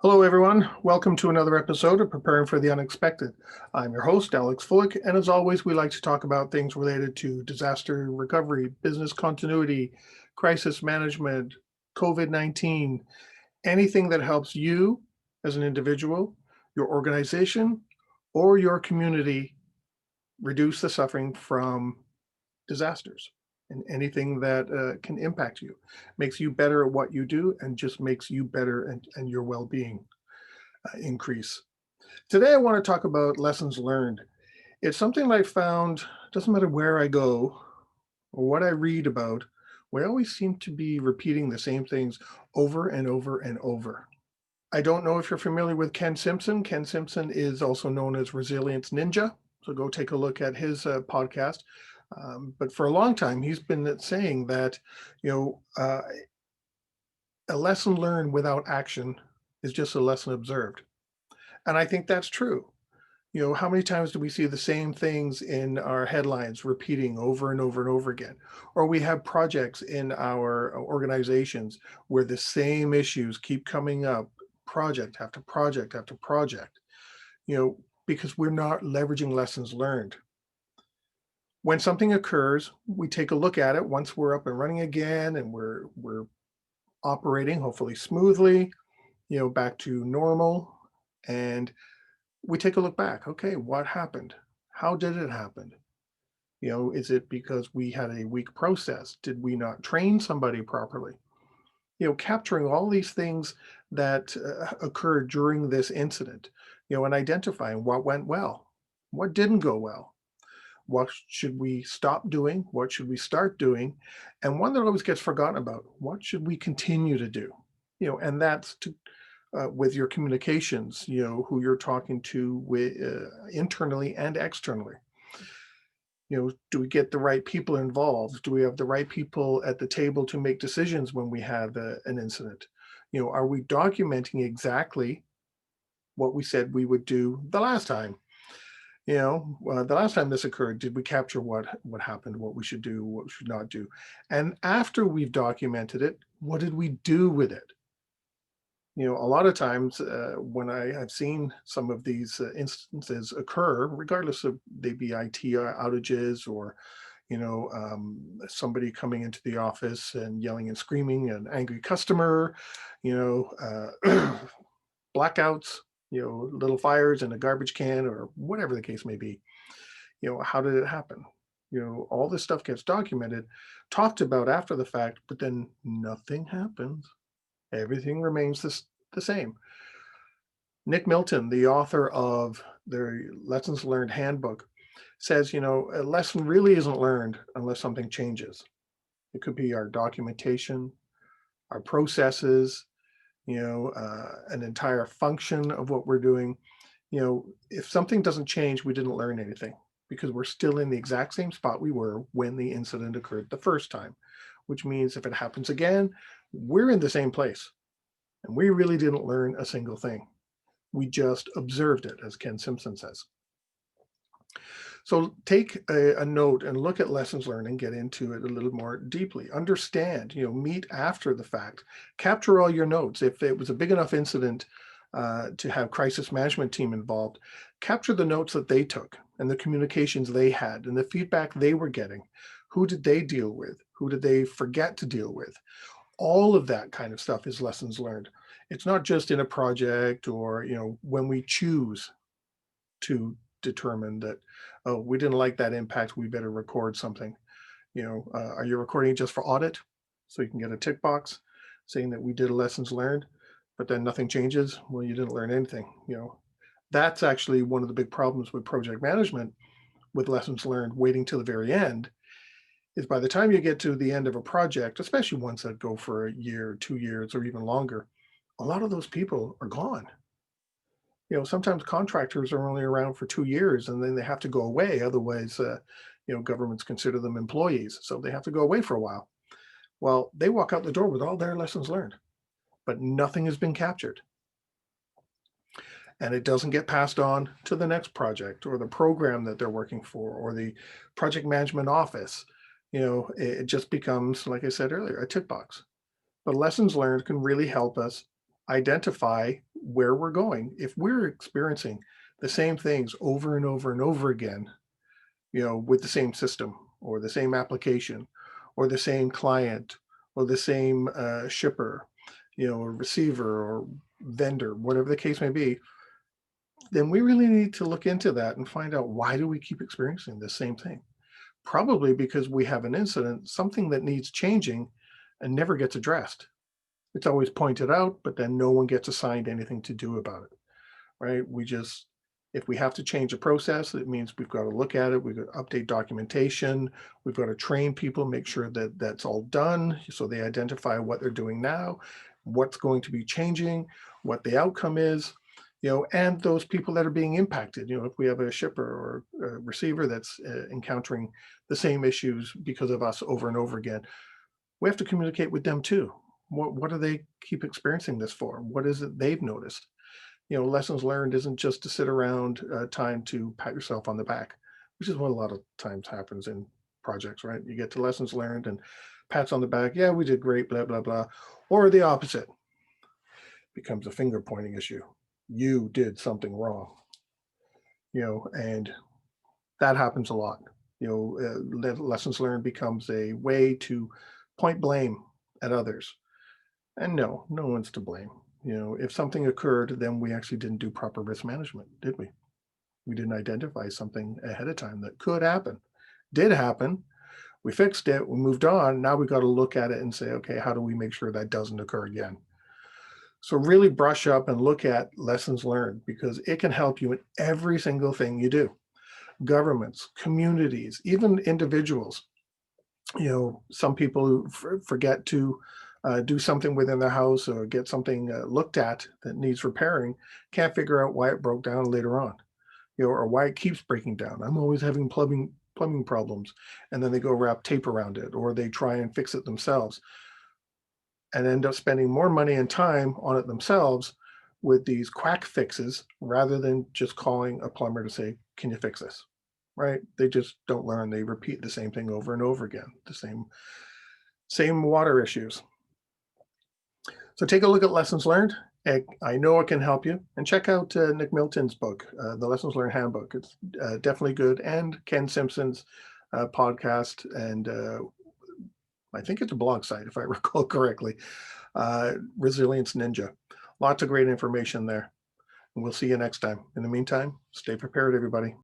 Hello, everyone. Welcome to another episode of Preparing for the Unexpected. I'm your host, Alex Fullick, and as always, we like to talk about things related to disaster recovery, business continuity, crisis management, COVID-19, anything that helps you as an individual, your organization, or your community reduce the suffering from disasters and anything that can impact you, makes you better at what you do, and just makes you better and your well-being increase. Today, I want to talk about lessons learned. It's something I found, doesn't matter where I go or what I read about, we always seem to be repeating the same things over and over and over. I don't know if you're familiar with Ken Simpson. Ken Simpson is also known as Resilience Ninja. So go take a look at his podcast. But for a long time, he's been saying that, you know, uh, a lesson learned without action is just a lesson observed. And I think that's true. How many times do we see the same things in our headlines repeating over and over and over again? Or we have projects in our organizations where the same issues keep coming up, project after project after project, because we're not leveraging lessons learned. When something occurs, we take a look at it once we're up and running again and we're operating hopefully smoothly, back to normal. And we take a look back. Okay, what happened? How did it happen? Is it because we had a weak process? Did we not train somebody properly? Capturing all these things that occurred during this incident, and identifying what went well, what didn't go well, what should we stop doing, what should we start doing, and one that always gets forgotten about, what should we continue to do? And that's to with your communications, who you're talking to with internally and externally. Do we get the right people involved? Do we have the right people at the table to make decisions when we have an incident? Are we documenting exactly what we said we would do the last time? The last time this occurred, did we capture what happened, what we should do, what we should not do? And after we've documented it, what did we do with it? A lot of times when I've seen some of these instances occur, regardless of they be IT outages or, somebody coming into the office and yelling and screaming, an angry customer, blackouts, little fires in a garbage can or whatever the case may be. How did it happen? All this stuff gets documented, talked about after the fact, but then nothing happens. Everything remains the same. Nick Milton, the author of the Lessons Learned Handbook, says, a lesson really isn't learned unless something changes. It could be our documentation, our processes, an entire function of what we're doing. If something doesn't change, we didn't learn anything because we're still in the exact same spot we were when the incident occurred the first time, which means if it happens again, we're in the same place. And we really didn't learn a single thing. We just observed it, as Ken Simpson says. So take a note and look at lessons learned and get into it a little more deeply. Understand, meet after the fact. Capture all your notes. If it was a big enough incident to have crisis management team involved, capture the notes that they took and the communications they had and the feedback they were getting. Who did they deal with? Who did they forget to deal with? All of that kind of stuff is lessons learned. It's not just in a project or, when we choose to determine that, oh, we didn't like that impact, we better record something. Are you recording just for audit? So you can get a tick box saying that we did a lessons learned, but then nothing changes. Well, you didn't learn anything. That's actually one of the big problems with project management, with lessons learned waiting till the very end, is by the time you get to the end of a project, especially ones that go for a year, 2 years, or even longer, a lot of those people are gone. Sometimes contractors are only around for 2 years and then they have to go away. Otherwise, governments consider them employees. So they have to go away for a while. Well, they walk out the door with all their lessons learned, but nothing has been captured. And it doesn't get passed on to the next project or the program that they're working for or the project management office. It just becomes, like I said earlier, a tick box. But lessons learned can really help us identify where we're going. If we're experiencing the same things over and over and over again, with the same system or the same application or the same client or the same shipper, or receiver or vendor, whatever the case may be, then we really need to look into that and find out, why do we keep experiencing the same thing? Probably because we have an incident, something that needs changing and never gets addressed. It's always pointed out, but then no one gets assigned anything to do about it, right? If we have to change a process, it means we've got to look at it. We've got to update documentation. We've got to train people, make sure that that's all done, so they identify what they're doing now, what's going to be changing, what the outcome is, and those people that are being impacted. If we have a shipper or a receiver that's encountering the same issues because of us over and over again, we have to communicate with them too. What do they keep experiencing this for? What is it they've noticed? Lessons learned isn't just to sit around time to pat yourself on the back, which is what a lot of times happens in projects, right? You get to lessons learned and pats on the back. Yeah, we did great, blah, blah, blah. Or the opposite, becomes a finger pointing issue. You did something wrong, and that happens a lot. Lessons learned becomes a way to point blame at others. And no one's to blame. If something occurred, then we actually didn't do proper risk management, did we? We didn't identify something ahead of time that could happen. Did happen. We fixed it. We moved on. Now we got to look at it and say, okay, how do we make sure that doesn't occur again? So really brush up and look at lessons learned, because it can help you in every single thing you do. Governments, communities, even individuals. Some people who forget to do something within their house or get something looked at that needs repairing, can't figure out why it broke down later on, or why it keeps breaking down. I'm always having plumbing problems, and then they go wrap tape around it, or they try and fix it themselves and end up spending more money and time on it themselves with these quack fixes, rather than just calling a plumber to say, can you fix this? Right? They just don't learn. They repeat the same thing over and over again, the same water issues. So take a look at lessons learned. I know it can help you. And check out Nick Milton's book, The Lessons Learned Handbook. It's definitely good. And Ken Simpson's podcast. And I think it's a blog site, if I recall correctly, Resilience Ninja. Lots of great information there. And we'll see you next time. In the meantime, stay prepared, everybody.